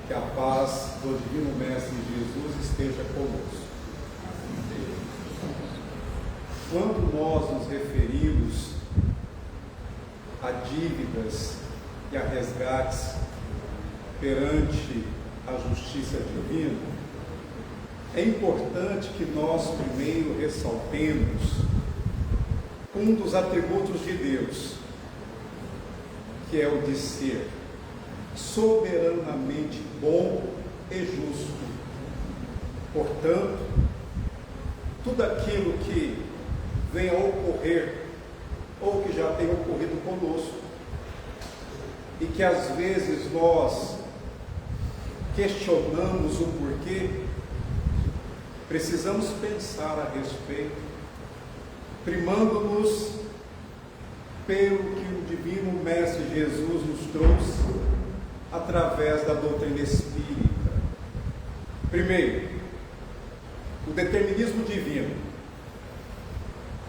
Que a paz do Divino Mestre Jesus esteja conosco. Quando nós nos referimos a dívidas e a resgates perante a justiça divina, é importante que nós primeiro ressaltemos um dos atributos de Deus, que é o de ser soberanamente bom e justo. Portanto, tudo aquilo que venha a ocorrer, ou que já tenha ocorrido conosco, e que às vezes nós questionamos o porquê, precisamos pensar a respeito, primando-nos pelo que o Divino Mestre Jesus nos trouxe através da doutrina espírita. Primeiro, o determinismo divino.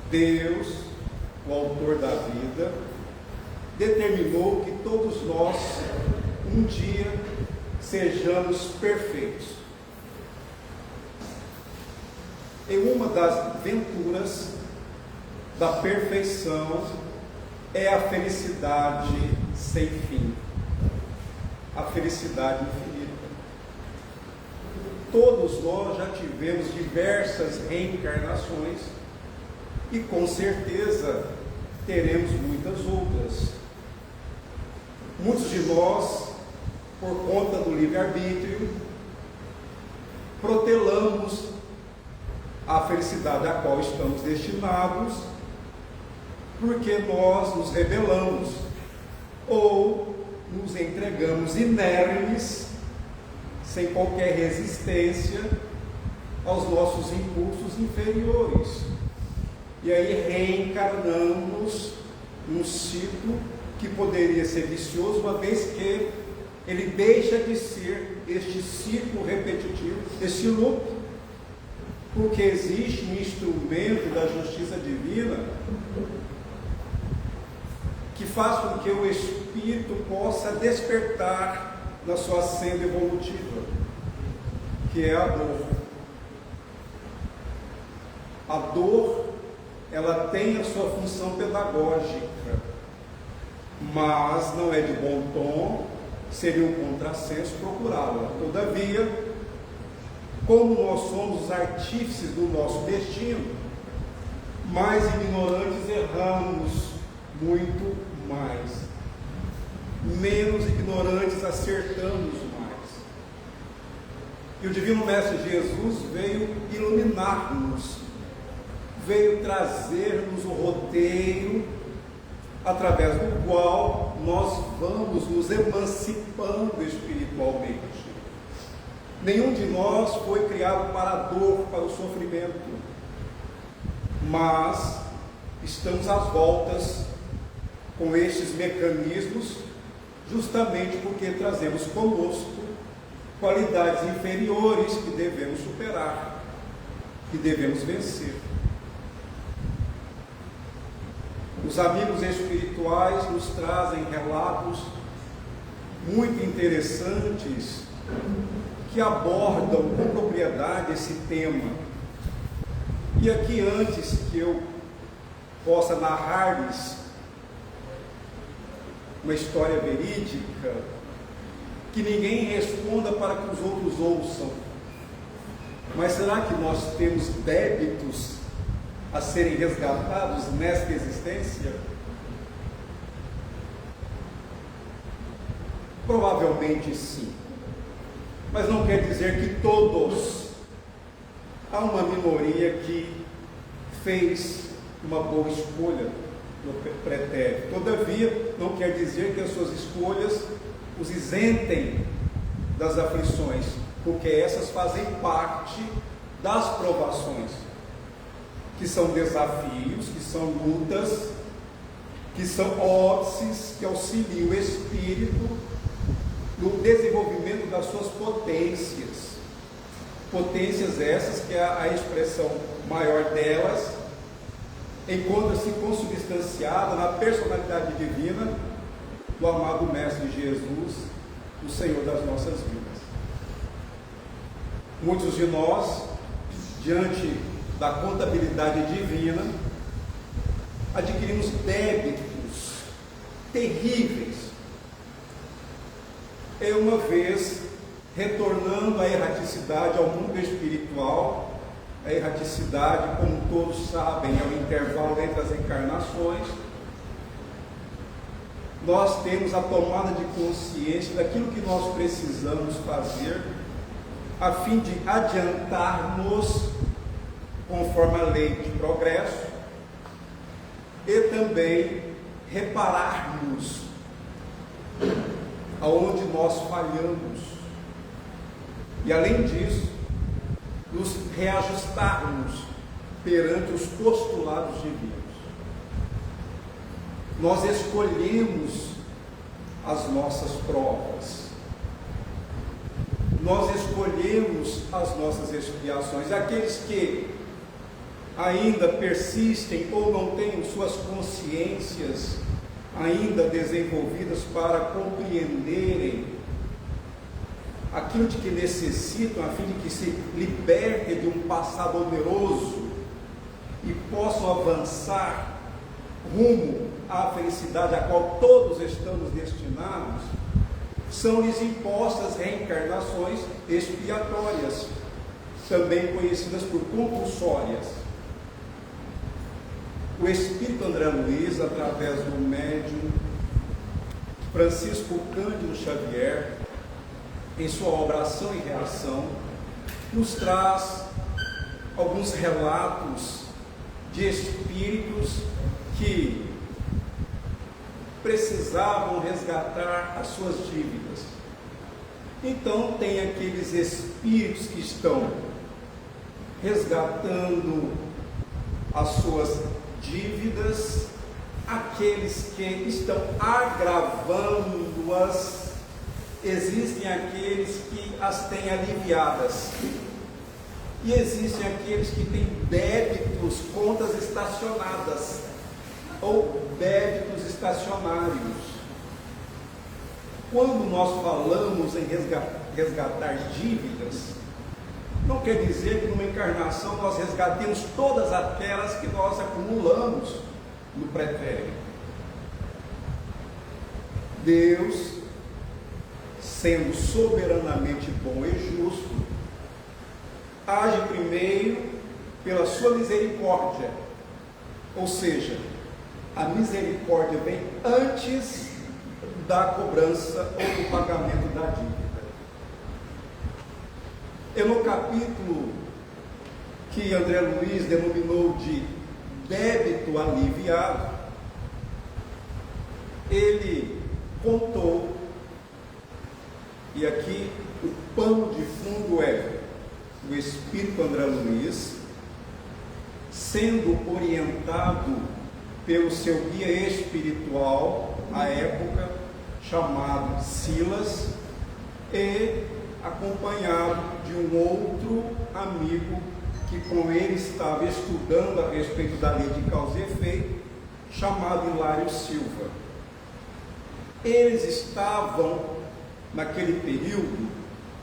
Deus, o autor da vida, determinou que todos nós um dia sejamos perfeitos. E uma das venturas da perfeição é a felicidade sem fim, a felicidade infinita. Todos nós já tivemos diversas reencarnações e com certeza teremos muitas outras. Muitos de nós, por conta do livre-arbítrio, protelamos a felicidade a qual estamos destinados, porque nós nos rebelamos ou nos entregamos inermes, sem qualquer resistência aos nossos impulsos inferiores. E aí reencarnamos num ciclo que poderia ser vicioso, uma vez que ele deixa de ser este ciclo repetitivo, este loop, porque existe um instrumento da justiça divina que faz com que o espírito possa despertar na sua senda evolutiva, que é a dor. A dor, ela tem a sua função pedagógica, mas não é de bom tom, seria um contrassenso procurá-la. Todavia, como nós somos os artífices do nosso destino, mais ignorantes erramos muito mais, menos ignorantes acertamos mais. E o Divino Mestre Jesus veio iluminar-nos, veio trazer-nos o roteiro através do qual nós vamos nos emancipando espiritualmente. Nenhum de nós foi criado para a dor, para o sofrimento, mas estamos às voltas com estes mecanismos, justamente porque trazemos conosco qualidades inferiores que devemos superar, que devemos vencer. Os amigos espirituais nos trazem relatos muito interessantes que abordam com propriedade esse tema. E aqui, antes que eu possa narrar-lhes uma história verídica, que ninguém responda para que os outros ouçam. Mas será que nós temos débitos a serem resgatados nesta existência? Provavelmente sim. Mas não quer dizer que todos. Há uma minoria que fez uma boa escolha no pretérito. Todavia, não quer dizer que as suas escolhas os isentem das aflições, porque essas fazem parte das provações, que são desafios, que são lutas, que são óbices que auxiliam o espírito no desenvolvimento das suas potências. Potências essas que a expressão maior delas encontra-se consubstanciada na personalidade divina do amado Mestre Jesus, o Senhor das nossas vidas. Muitos de nós, diante da contabilidade divina, adquirimos débitos terríveis. Uma vez, retornando à erraticidade, ao mundo espiritual, a erraticidade, como todos sabem, é o intervalo entre as encarnações, nós temos a tomada de consciência daquilo que nós precisamos fazer a fim de adiantarmos conforme a lei de progresso e também repararmos aonde nós falhamos e, além disso, nos reajustarmos perante os postulados divinos. Nós escolhemos as nossas provas, nós escolhemos as nossas expiações. Aqueles que ainda persistem ou não têm suas consciências ainda desenvolvidas para compreenderem aquilo de que necessitam, a fim de que se libertem de um passado oneroso e possam avançar rumo à felicidade a qual todos estamos destinados, são-lhes impostas reencarnações expiatórias, também conhecidas por compulsórias. O Espírito André Luiz, através do médium Francisco Cândido Xavier, em sua obra Ação e Reação, nos traz alguns relatos de espíritos que precisavam resgatar as suas dívidas. Então tem aqueles espíritos que estão resgatando as suas dívidas, aqueles que estão agravando-as, existem aqueles que as têm aliviadas, e existem aqueles que têm débitos, contas estacionadas, ou débitos estacionários. Quando nós falamos em resgatar dívidas, não quer dizer que numa encarnação nós resgatemos todas aquelas que nós acumulamos no pretérito. Deus, sendo soberanamente bom e justo, age primeiro pela sua misericórdia, ou seja, a misericórdia vem antes da cobrança ou do pagamento da dívida. E no capítulo que André Luiz denominou de débito aliviado, ele contou, e aqui o pano de fundo é o Espírito André Luiz, sendo orientado pelo seu guia espiritual, à época, chamado Silas, e acompanhado de um outro amigo que com ele estava estudando a respeito da lei de causa e efeito, chamado Hilário Silva. Eles estavam, naquele período,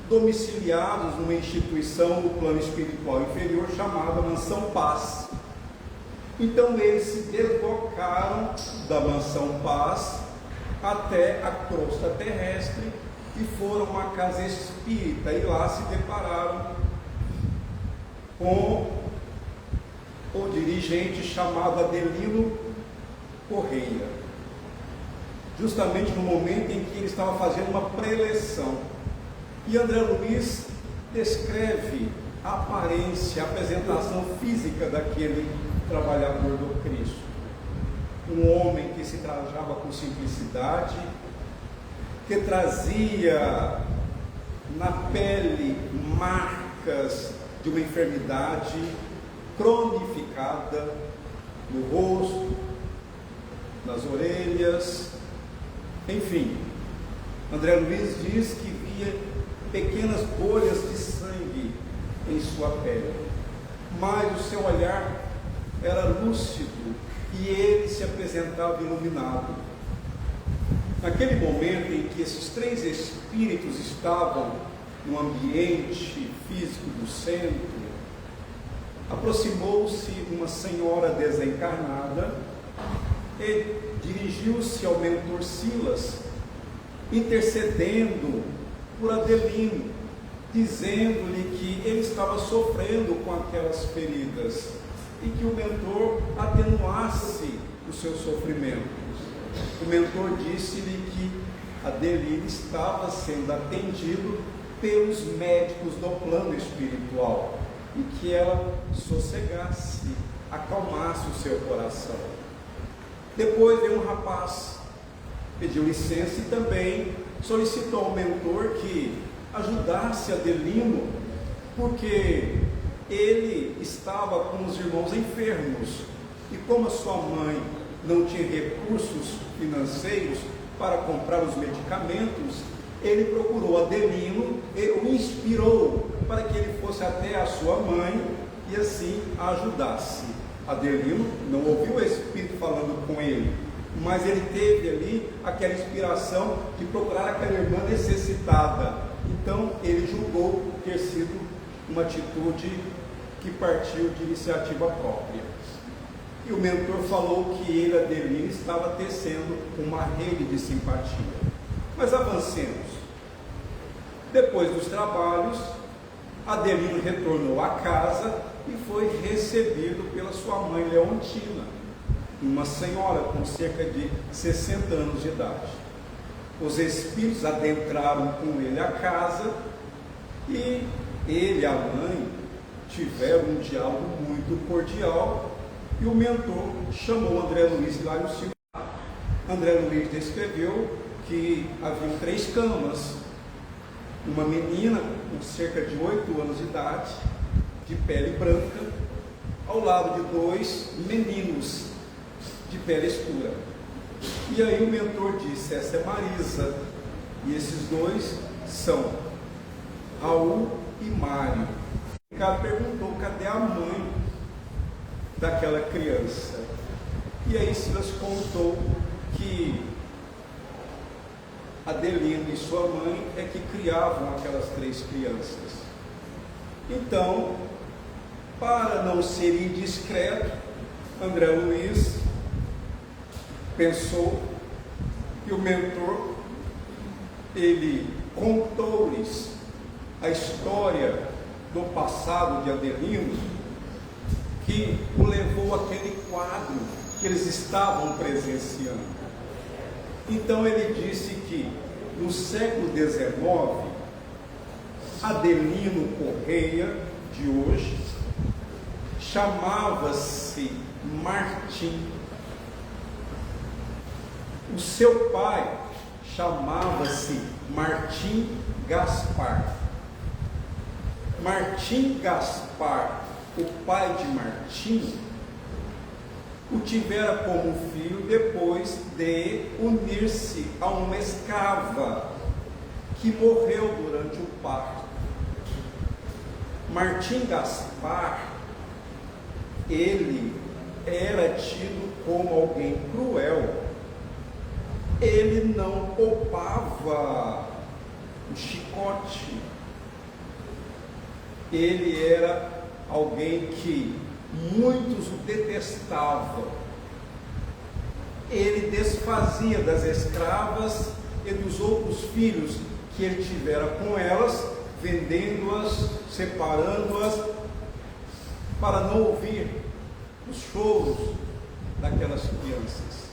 domiciliados numa instituição no plano espiritual inferior chamada Mansão Paz. Então eles se deslocaram da Mansão Paz até a crosta terrestre e foram a uma casa espírita, e lá se depararam com o dirigente chamado Adelino Correia, justamente no momento em que ele estava fazendo uma preleção. E André Luiz descreve a aparência, a apresentação física daquele trabalhador do Cristo. Um homem que se trajava com simplicidade, que trazia na pele marcas de uma enfermidade cronificada, no rosto, nas orelhas, enfim. André Luiz diz que via pequenas bolhas de sangue em sua pele, mas o seu olhar era lúcido e ele se apresentava iluminado. Naquele momento em que esses três espíritos estavam no ambiente físico do centro, aproximou-se uma senhora desencarnada e dirigiu-se ao mentor Silas, intercedendo por Adelino, dizendo-lhe que ele estava sofrendo com aquelas feridas e que o mentor atenuasse o seu sofrimento. O mentor disse-lhe que Adelino estava sendo atendido pelos médicos do plano espiritual e que ela sossegasse, acalmasse o seu coração. Depois veio um rapaz, pediu licença e também solicitou ao mentor que ajudasse Adelino, porque ele estava com os irmãos enfermos e como a sua mãe não tinha recursos financeiros para comprar os medicamentos, ele procurou Adelino e o inspirou para que ele fosse até a sua mãe e assim a ajudasse. Adelino não ouviu o Espírito falando com ele, mas ele teve ali aquela inspiração de procurar aquela irmã necessitada. Então ele julgou ter sido uma atitude que partiu de iniciativa própria. E o mentor falou que ele, Adelino, estava tecendo uma rede de simpatia. Mas avancemos. Depois dos trabalhos, Adelino retornou à casa e foi recebido pela sua mãe Leontina, uma senhora com cerca de 60 anos de idade. Os espíritos adentraram com ele a casa e ele e a mãe tiveram um diálogo muito cordial e o mentor chamou André Luiz lá no seu. André Luiz descreveu que havia 3 camas, uma menina com cerca de 8 anos de idade, de pele branca, ao lado de 2 meninos de pele escura. E aí o mentor disse: essa é Marisa, e esses 2 são Raul e Mário. O cara perguntou: cadê a mãe daquela criança? E aí Silas contou que Adelino e sua mãe é que criavam aquelas 3 crianças. Então, para não ser indiscreto, André Luiz pensou que o mentor, ele contou-lhes a história do passado de Adelino, que o levou àquele quadro que eles estavam presenciando. Então ele disse que no século XIX, Adelino Correia, de hoje, chamava-se Martim. O seu pai chamava-se Martim Gaspar. Martim Gaspar, o pai de Martim, o tivera como filho depois de unir-se a uma escrava que morreu durante o parto. Martim Gaspar, ele era tido como alguém cruel. Ele não poupava o chicote. Ele era alguém que muitos o detestavam. Ele desfazia das escravas e dos outros filhos que ele tivera com elas, vendendo-as, separando-as, para não ouvir os choros daquelas crianças.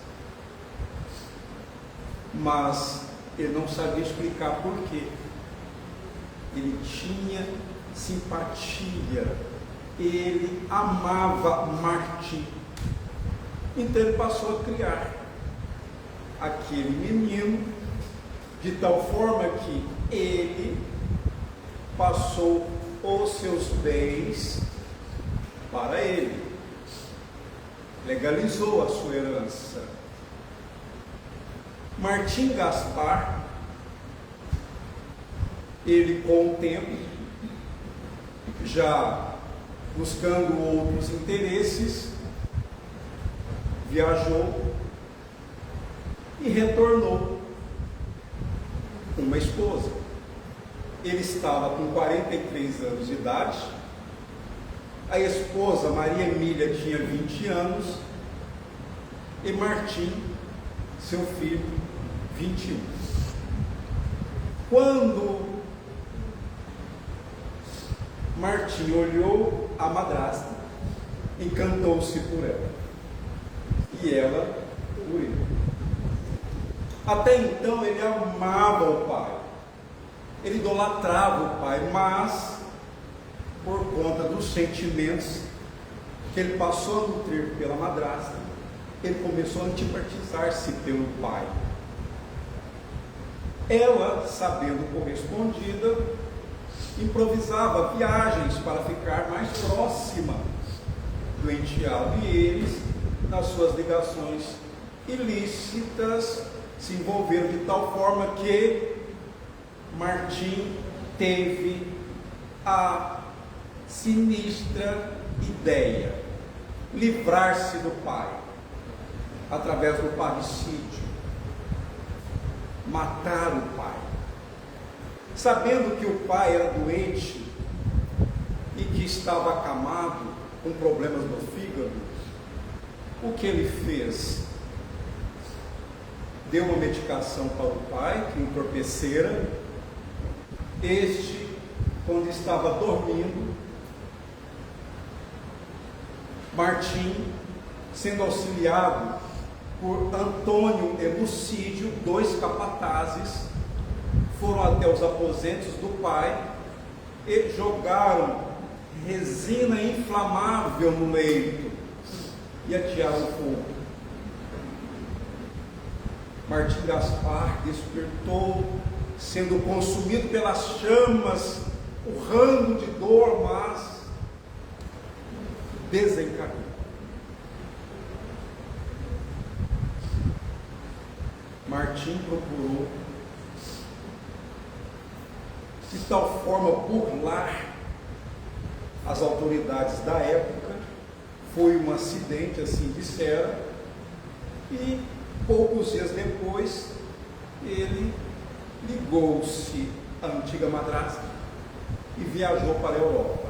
Mas ele não sabia explicar por quê. Ele tinha simpatia, ele amava Martim. Então ele passou a criar aquele menino de tal forma que ele passou os seus bens para ele, legalizou a sua herança. Martim Gaspar, ele com o tempo, já buscando outros interesses, viajou e retornou com uma esposa. ele estava com 43 anos de idade, a esposa Maria Emília tinha 20 anos e Martim, seu filho, 21. Quando Martim olhou a madrasta, encantou-se por ela e ela por ele. Até então ele amava o pai, ele idolatrava o pai, mas por conta dos sentimentos que ele passou a nutrir pela madrasta, ele começou a antipatizar-se pelo pai. Ela, sabendo correspondida, improvisava viagens para ficar mais próxima do enteado e eles, nas suas ligações ilícitas, se envolveram de tal forma que Martim teve a sinistra ideia, livrar-se do pai, através do parricídio, matar o pai. Sabendo que o pai era doente e que estava acamado com problemas no fígado, o que ele fez? Deu uma medicação para o pai, que entorpecera. Este, quando estava dormindo, Martim, sendo auxiliado por Antônio e Lucídio, 2 capatazes, foram até os aposentos do pai e jogaram resina inflamável no leito e atearam fogo. Martim Gaspar despertou, sendo consumido pelas chamas, urrando de dor, mas desencarnou. Martim procurou de tal forma burlar as autoridades da época. Foi um acidente, assim disseram, e poucos dias depois ele ligou-se à antiga madrasta e viajou para a Europa.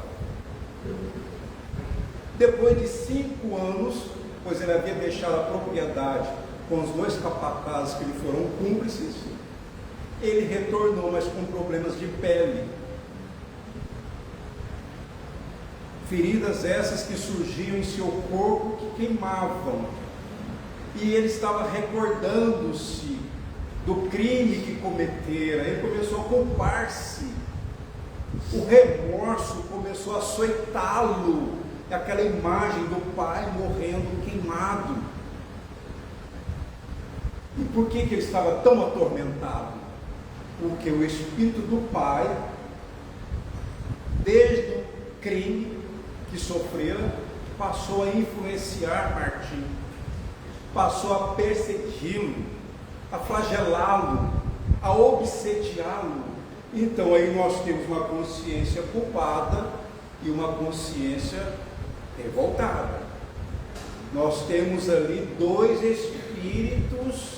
Depois de 5 anos, pois ele havia deixado a propriedade com os 2 capatazes que lhe foram cúmplices, ele retornou, mas com problemas de pele. Feridas essas que surgiam em seu corpo, que queimavam. E ele estava recordando-se do crime que cometera. Ele começou a culpar-se. O remorso começou a açoitá-lo. Aquela imagem do pai morrendo queimado. E por que ele estava tão atormentado? Porque o espírito do pai, desde o crime que sofrera, passou a influenciar Martim, passou a persegui-lo, a flagelá-lo, a obsediá-lo. Então aí nós temos uma consciência culpada e uma consciência revoltada. Nós temos ali 2 espíritos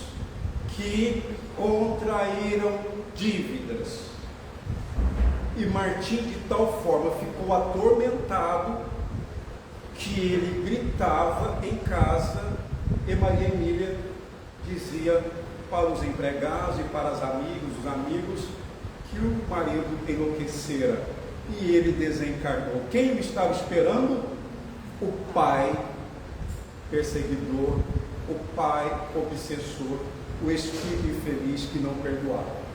que contraíram dívidas. E Martim de tal forma ficou atormentado que ele gritava em casa e Maria Emília dizia para os empregados e para os amigos que o marido enlouquecera e ele desencarnou. Quem o estava esperando? O pai perseguidor, o pai obsessor, o espírito infeliz que não perdoava.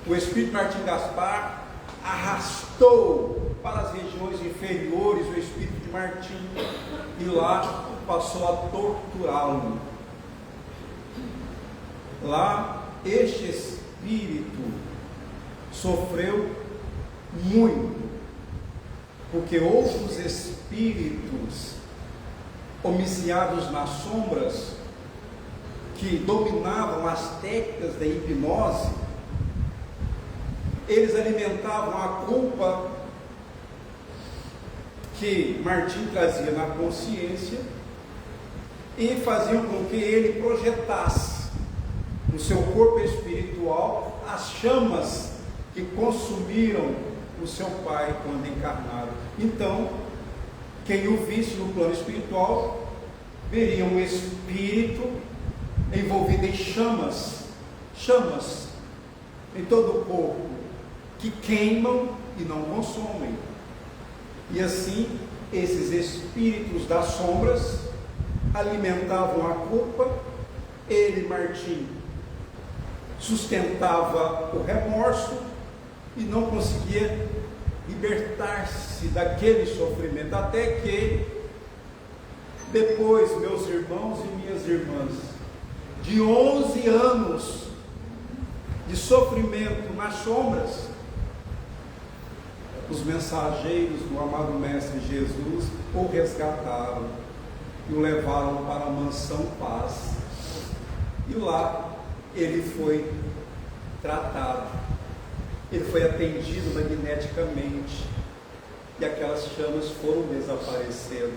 O espírito Martim Gaspar arrastou para as regiões inferiores o espírito de Martim e lá passou a torturá-lo. Lá este espírito sofreu muito, porque outros espíritos homiciados nas sombras, que dominavam as técnicas da hipnose, eles alimentavam a culpa que Martim trazia na consciência e faziam com que ele projetasse no seu corpo espiritual as chamas que consumiram o seu pai quando encarnaram. Então, quem o visse no plano espiritual, veria um espírito envolvido em chamas em todo o corpo, que queimam e não consomem. E assim, esses espíritos das sombras alimentavam a culpa. Ele, Martim, sustentava o remorso e não conseguia libertar-se daquele sofrimento, até que depois, meus irmãos e minhas irmãs, de 11 anos de sofrimento nas sombras, os mensageiros do amado Mestre Jesus o resgataram e o levaram para a mansão Paz. E lá ele foi tratado, ele foi atendido magneticamente, e aquelas chamas foram desaparecendo,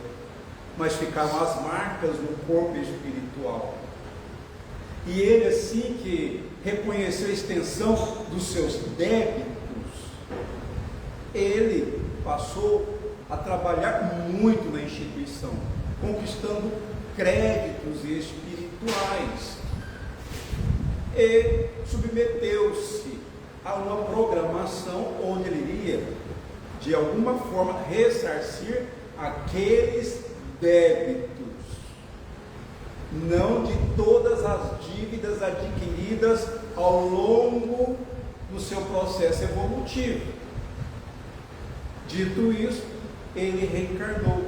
mas ficavam as marcas no corpo espiritual. E ele, assim que reconheceu a extensão dos seus débitos, ele passou a trabalhar muito na instituição, conquistando créditos espirituais, e submeteu-se a uma programação onde ele iria, de alguma forma, ressarcir aqueles débitos, não de todas as dívidas adquiridas ao longo do seu processo evolutivo. Dito isso, ele reencarnou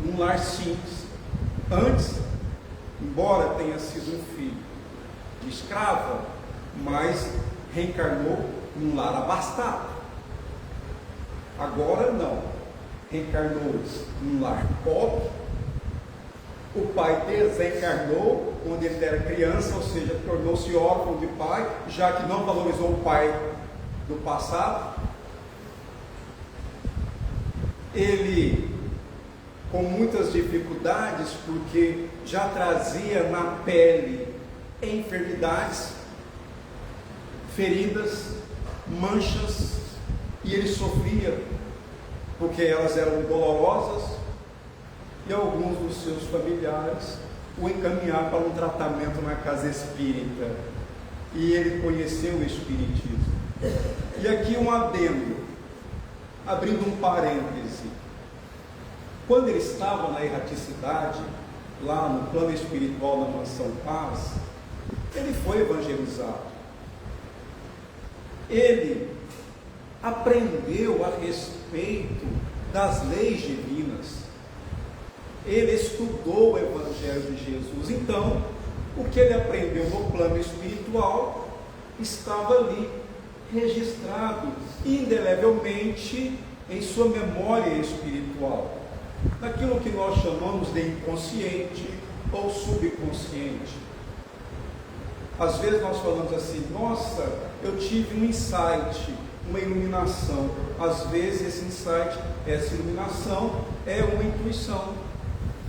num lar simples. Antes, embora tenha sido um filho de escrava, mas reencarnou num lar abastado. Agora não, reencarnou num lar pobre. O pai desencarnou quando ele era criança, ou seja, tornou-se órfão de pai, já que não valorizou o pai do passado. Ele, com muitas dificuldades, porque já trazia na pele enfermidades, feridas, manchas, e ele sofria porque elas eram dolorosas, e alguns dos seus familiares o encaminharam para um tratamento na casa espírita, e ele conheceu o espiritismo. E aqui um adendo, abrindo um parêntese: quando ele estava na erraticidade, lá no plano espiritual da mansão Paz, ele foi evangelizado, ele aprendeu a respeito das leis divinas, ele estudou o Evangelho de Jesus. Então, o que ele aprendeu no plano espiritual estava ali registrado indelevelmente em sua memória espiritual, naquilo que nós chamamos de inconsciente ou subconsciente. Às vezes nós falamos assim: nossa, eu tive um insight, uma iluminação. Às vezes esse insight, essa iluminação é uma intuição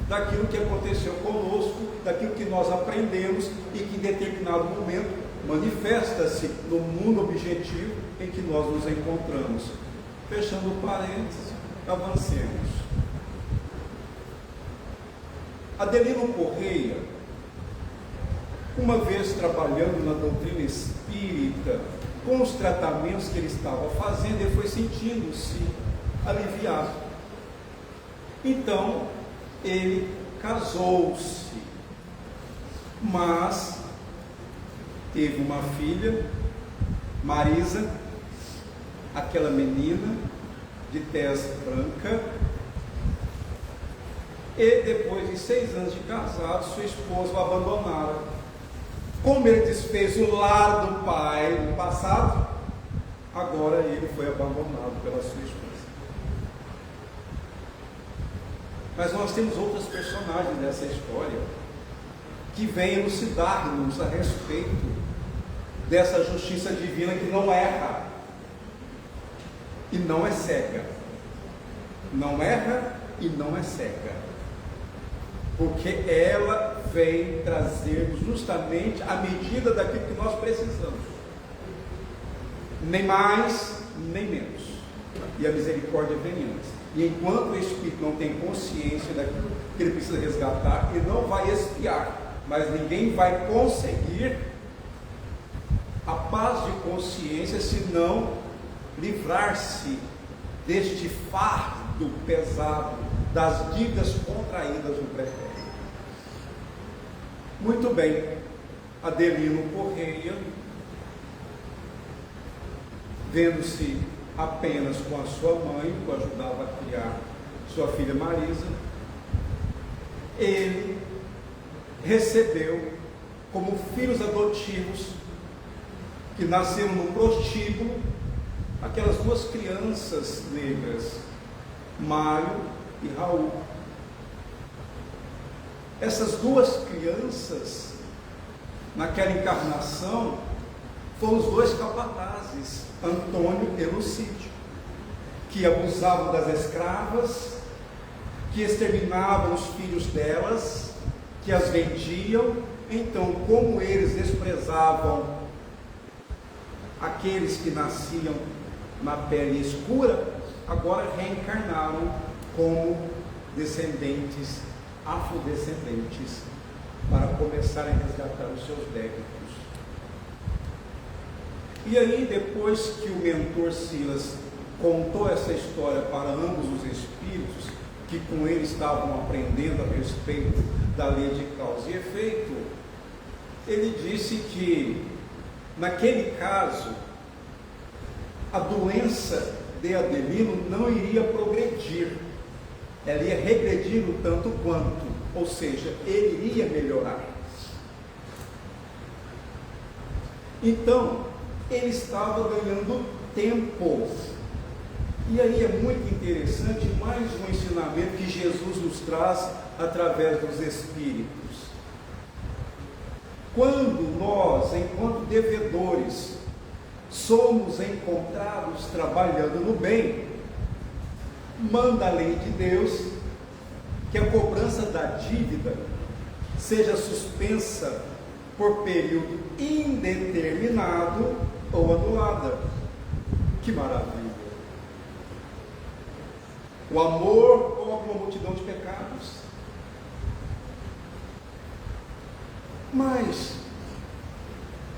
daquilo que aconteceu conosco, daquilo que nós aprendemos e que em determinado momento manifesta-se no mundo objetivo em que nós nos encontramos. Fechando parênteses, avancemos. Adelino Correia, uma vez trabalhando na doutrina espírita, com os tratamentos que ele estava fazendo, ele foi sentindo-se aliviado. Então, ele casou-se, mas teve uma filha, Marisa, aquela menina de tez branca, e depois de 6 anos de casado, sua esposa o abandonaram. Como ele desfez o lar do pai no passado, agora ele foi abandonado pela sua esposa. Mas nós temos outras personagens dessa história que vêm elucidar-nos a respeito dessa justiça divina que não erra e não é cega. Não erra e não é cega, porque ela vem trazer justamente a medida daquilo que nós precisamos. nem mais, nem menos. E a misericórdia vem antes. E enquanto o Espírito não tem consciência daquilo que ele precisa resgatar, ele não vai expiar, mas ninguém vai conseguir a paz de consciência se não livrar-se deste fardo pesado das dívidas contraídas no pretérito. Muito bem, Adelino Correia, vendo-se apenas com a sua mãe, que o ajudava a criar sua filha Marisa, ele recebeu como filhos adotivos que nasceram no prostíbulo aquelas duas crianças negras, Mário e Raul. Essas duas crianças, naquela encarnação, foram os dois capatazes, Antônio e Lucídio, que abusavam das escravas, que exterminavam os filhos delas, que as vendiam. Então, como eles desprezavam aqueles que nasciam na pele escura, agora reencarnaram como descendentes, afrodescendentes, para começarem a resgatar os seus débitos. E aí, depois que o mentor Silas contou essa história para ambos os espíritos, que com ele estavam aprendendo a respeito da lei de causa e efeito, ele disse que, naquele caso, a doença de Adelino não iria progredir, ela ia regredir o tanto quanto, ou seja, ele iria melhorar. Então, ele estava ganhando tempo. E aí é muito interessante mais um ensinamento que Jesus nos traz através dos Espíritos. Quando nós, enquanto devedores, somos encontrados trabalhando no bem, manda a lei de Deus que a cobrança da dívida seja suspensa por período indeterminado ou anulada. Que maravilha! O amor cobre uma multidão de pecados. Mas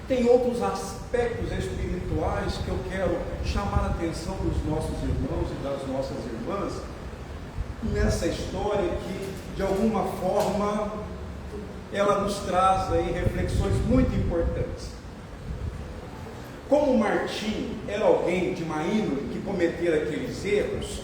tem outros aspectos espirituais que eu quero chamar a atenção dos nossos irmãos e das nossas irmãs nessa história que, de alguma forma, ela nos traz aí reflexões muito importantes. Como Martim era alguém de má índole que cometera aqueles erros,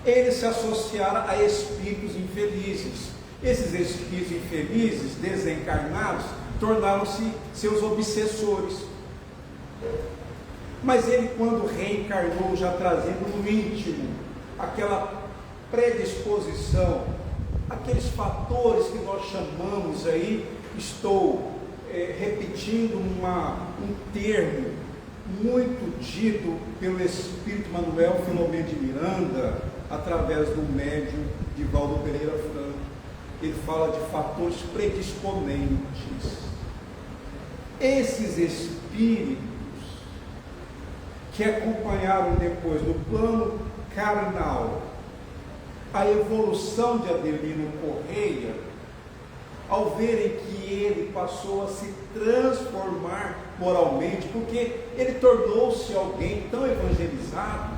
ele se associara a espíritos infelizes. Esses espíritos infelizes, desencarnados, tornaram-se seus obsessores. Mas ele, quando reencarnou, já trazendo no íntimo aquela predisposição, aqueles fatores que nós chamamos aí, estou repetindo um termo muito dito pelo Espírito Manuel Filomeno de Miranda, através do médium Divaldo Pereira Franco. Ele fala de fatores predisponentes. Esses espíritos que acompanharam depois no plano carnal a evolução de Adelino Correia, ao verem que ele passou a se transformar moralmente, porque ele tornou-se alguém tão evangelizado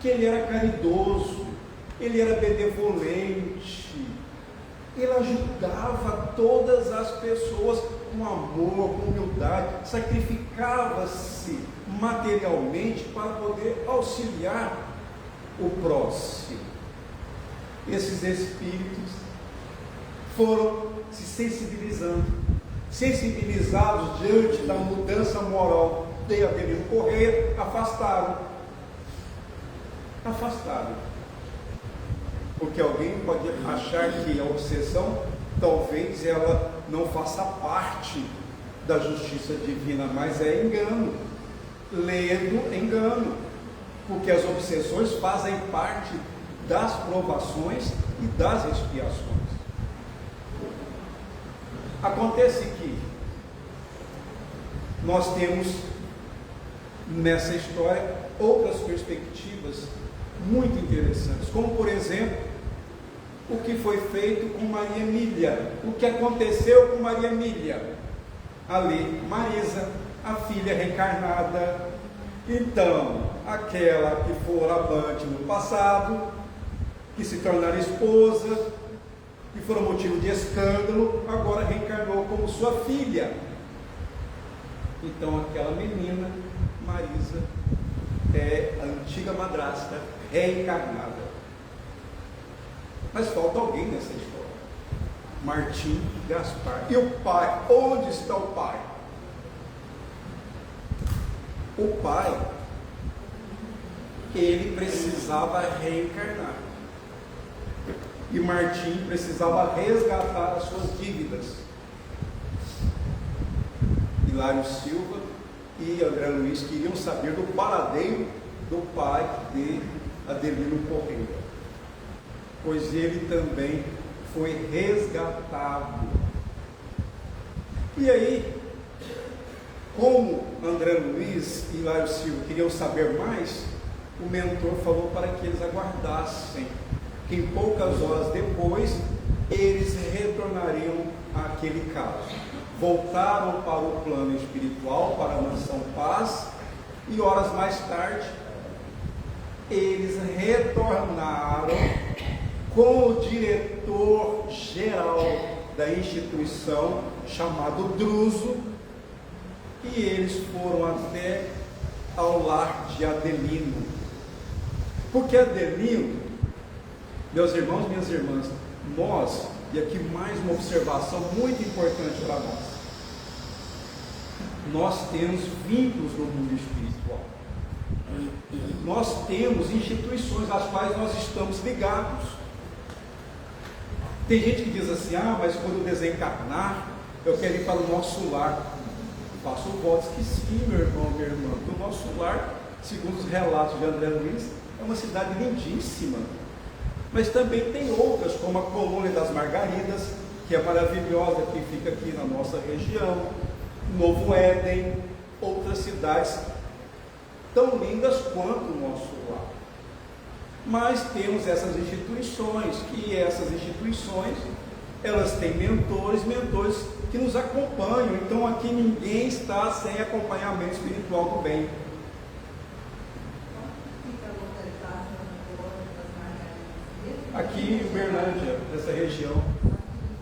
que ele era caridoso, ele era benevolente, ele ajudava todas as pessoas com amor, com humildade, sacrificava-se materialmente para poder auxiliar o próximo. Esses espíritos foram se sensibilizados diante da mudança moral de Adelino Correia, afastaram. Porque alguém pode achar que a obsessão, talvez ela não faça parte da justiça divina, mas é engano, ledo engano, porque as obsessões fazem parte das provações e das expiações. Acontece que nós temos nessa história outras perspectivas muito interessantes, como por exemplo, o que foi feito com Maria Emília, o que aconteceu com Maria Emília, ali, Marisa, a filha reencarnada. Então, aquela que fora amante no passado, que se tornara esposa, que fora motivo de escândalo, agora reencarnou como sua filha. Então, aquela menina, Marisa, é a antiga madrasta reencarnada. Mas falta alguém nessa história. Martim Gaspar. E o pai? Onde está o pai? O pai, ele precisava reencarnar. E Martim precisava resgatar as suas dívidas. Hilário Silva e André Luiz queriam saber do paradeiro do pai de Adelino Correia, pois ele também foi resgatado. E aí, como André Luiz e Hilário Silva queriam saber mais, o mentor falou para que eles aguardassem, que em poucas horas depois eles retornariam àquele caso. Voltaram para o plano espiritual, para a mansão Paz, e horas mais tarde eles retornaram com o diretor geral da instituição, chamado Druso, e eles foram até ao lar de Adelino. Porque Adelino, meus irmãos, minhas irmãs, nós, e aqui mais uma observação muito importante para nós temos vínculos no mundo espiritual. Nós temos instituições às quais nós estamos ligados. Tem gente que diz assim, mas quando eu desencarnar, eu quero ir para o nosso lar. Faço votos que sim, meu irmão, minha irmã. O nosso lar, segundo os relatos de André Luiz, é uma cidade lindíssima. Mas também tem outras, como a Colônia das Margaridas, que é maravilhosa, que fica aqui na nossa região, Novo Éden, outras cidades tão lindas quanto o nosso lar. Mas temos essas instituições, e essas instituições, elas têm mentores que nos acompanham. Então aqui ninguém está sem acompanhamento espiritual do bem. Aqui em Uberlândia, nessa região,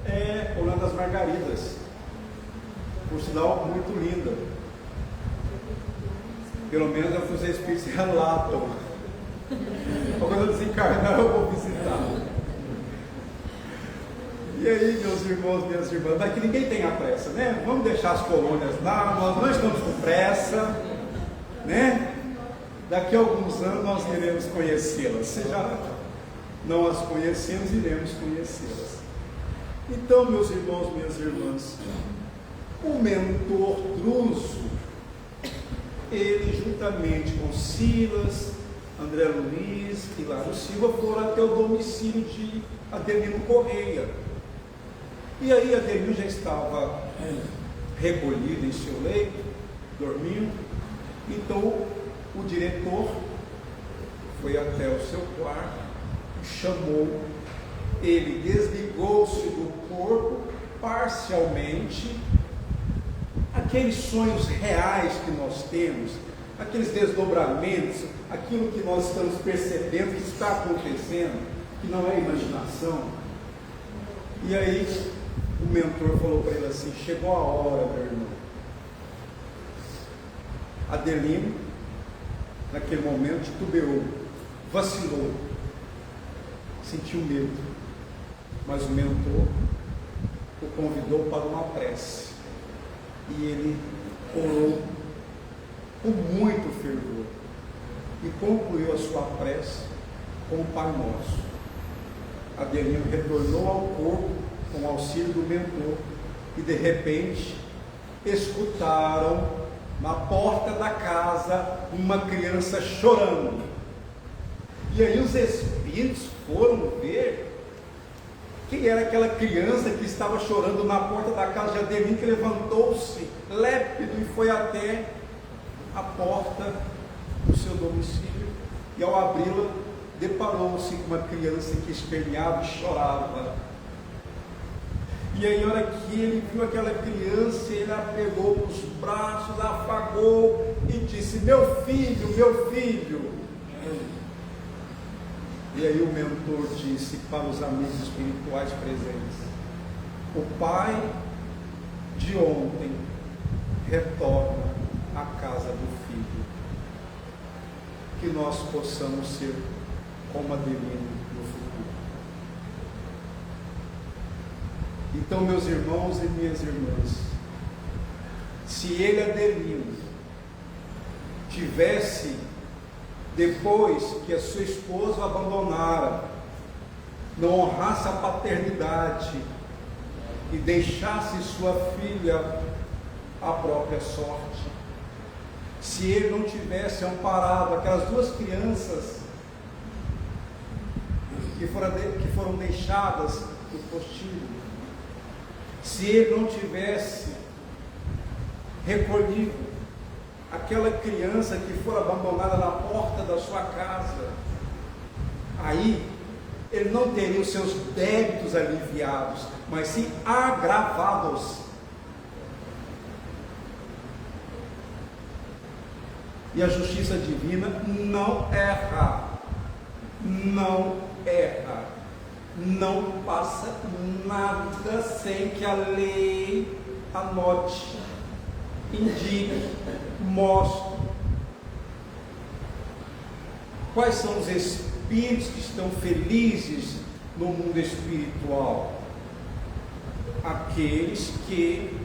é Colônia das Margaridas, por sinal muito linda. Pelo menos é o que os espíritos relatam. Quando eu desencarnar, eu vou visitar. E aí, meus irmãos, minhas irmãs, daqui ninguém tem a pressa, né? Vamos deixar as colônias lá, nós não estamos com pressa, né? Daqui a alguns anos nós iremos conhecê-las. Se já não as conhecemos, iremos conhecê-las. Então, meus irmãos, minhas irmãs, o mentor Druso, ele juntamente com Silas, André Luiz e Hilário Silva foram até o domicílio de Adelino Correia. E aí Adelino já estava recolhido em seu leito, dormindo. Então o diretor foi até o seu quarto, chamou, ele desligou-se do corpo parcialmente. Aqueles sonhos reais que nós temos, aqueles desdobramentos, aquilo que nós estamos percebendo que está acontecendo, que não é imaginação. E aí o mentor falou para ele assim: chegou a hora, meu irmão. Adelino, naquele momento, titubeou, vacilou, sentiu medo, mas o mentor o convidou para uma prece. E ele orou com muito fervor e concluiu a sua prece com o Pai Nosso. Adelino retornou ao corpo com o auxílio do mentor e de repente escutaram na porta da casa uma criança chorando. E aí os espíritos foram ver quem era aquela criança que estava chorando na porta da casa de Adelino, que levantou-se lépido e foi até a porta do seu domicílio e, ao abri-la, deparou-se com uma criança que esperneava e chorava. E aí, na hora que ele viu aquela criança, ele a pegou nos braços, a afagou e disse: meu filho, meu filho. E aí o mentor disse para os amigos espirituais presentes: o pai de ontem retorna à casa do filho. Que nós possamos ser como Adelino no futuro. Então, meus irmãos e minhas irmãs, se ele, Adelino, tivesse, depois que a sua esposa o abandonara, não honrasse a paternidade e deixasse sua filha à própria sorte, se ele não tivesse amparado aquelas duas crianças que foram deixadas no postilho, se ele não tivesse recolhido aquela criança que foi abandonada na porta da sua casa, aí ele não teria os seus débitos aliviados, mas sim agravados. E a justiça divina não erra, não erra, não passa nada sem que a lei anote, indique, mostre. Quais são os espíritos que estão felizes no mundo espiritual? Aqueles que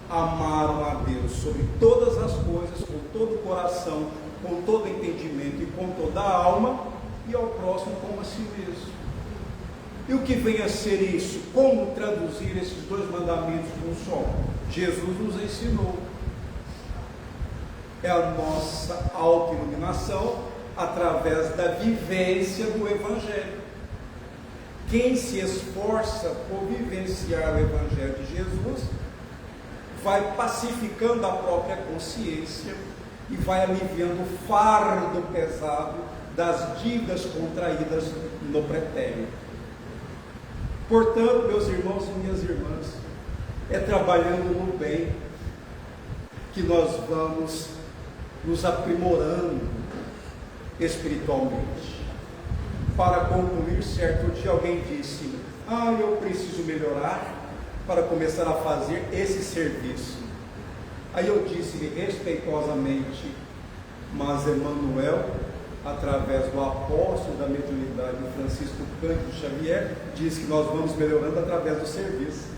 amaram a Deus sobre todas as coisas, com todo o coração, com todo o entendimento e com toda a alma, e ao próximo como a si mesmo. E o que vem a ser isso? Como traduzir esses dois mandamentos num só? Jesus nos ensinou. É a nossa autoiluminação através da vivência do Evangelho. Quem se esforça por vivenciar o Evangelho de Jesus vai pacificando a própria consciência e vai aliviando o fardo pesado das dívidas contraídas no pretérito. Portanto, meus irmãos e minhas irmãs, é trabalhando no bem que nós vamos nos aprimorando espiritualmente. Para concluir, certo dia alguém disse: eu preciso melhorar para começar a fazer esse serviço. Aí eu disse-lhe respeitosamente: mas Emmanuel, através do apóstolo da mediunidade, Francisco Cândido Xavier, diz que nós vamos melhorando através do serviço.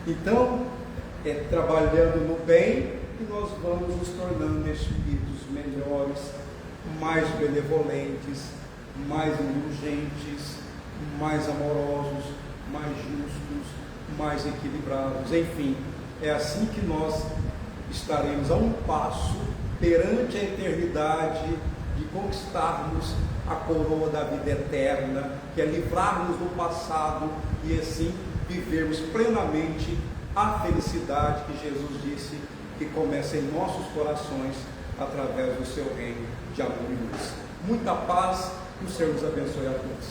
Então, é trabalhando no bem que nós vamos nos tornando espíritos melhores, mais benevolentes, mais indulgentes, mais amorosos, mais justos, mais equilibrados. Enfim, é assim que nós estaremos a um passo perante a eternidade de conquistarmos a coroa da vida eterna, que é livrarmos do passado e assim vivermos plenamente a felicidade que Jesus disse que começa em nossos corações através do seu reino de amor e luz. Muita paz, que o Senhor nos abençoe a todos.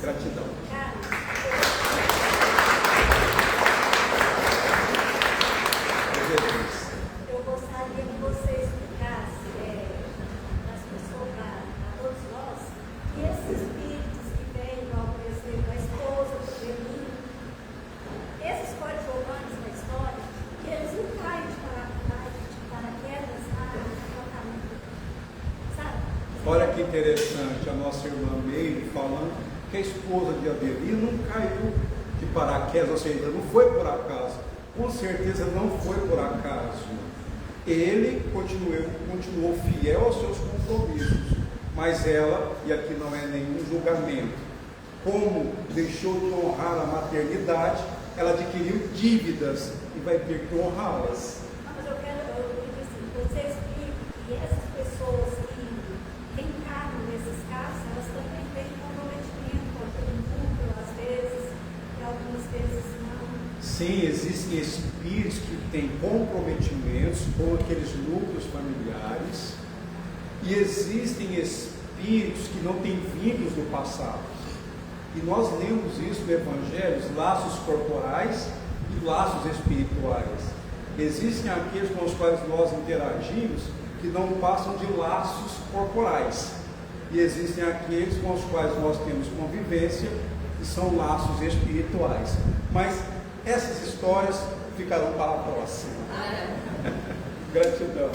Gratidão. Eu gostaria que você explicasse para as pessoas, para todos nós, que esses espíritos que vêm, igual por exemplo, a esposa do Belino, esses coadjuvantes da história, que eles não caem de paraquedas no tratamento, sabe? Olha que interessante, a nossa irmã Meire falando que a esposa de Adelino não caiu de paraquedas, ou seja, não foi por acaso. Com certeza não foi por acaso. Ele continuou fiel aos seus compromissos, mas ela, e aqui não é nenhum julgamento, como deixou de honrar a maternidade, ela adquiriu dívidas e vai ter que honrá-las. Mas eu digo assim, você explica que essas pessoas que reencarnam nesses casos, elas também têm comprometimento com aquele núcleo, às vezes, e algumas vezes não. Sim, existem espíritos que têm comprometimentos com aqueles núcleos familiares, e existem espíritos que não têm vínculos do passado. E nós lemos isso no Evangelho, os laços corporais e laços espirituais. Existem aqueles com os quais nós interagimos que não passam de laços corporais, e existem aqueles com os quais nós temos convivência, que são laços espirituais. Mas essas histórias ficarão para a próxima. Gratidão.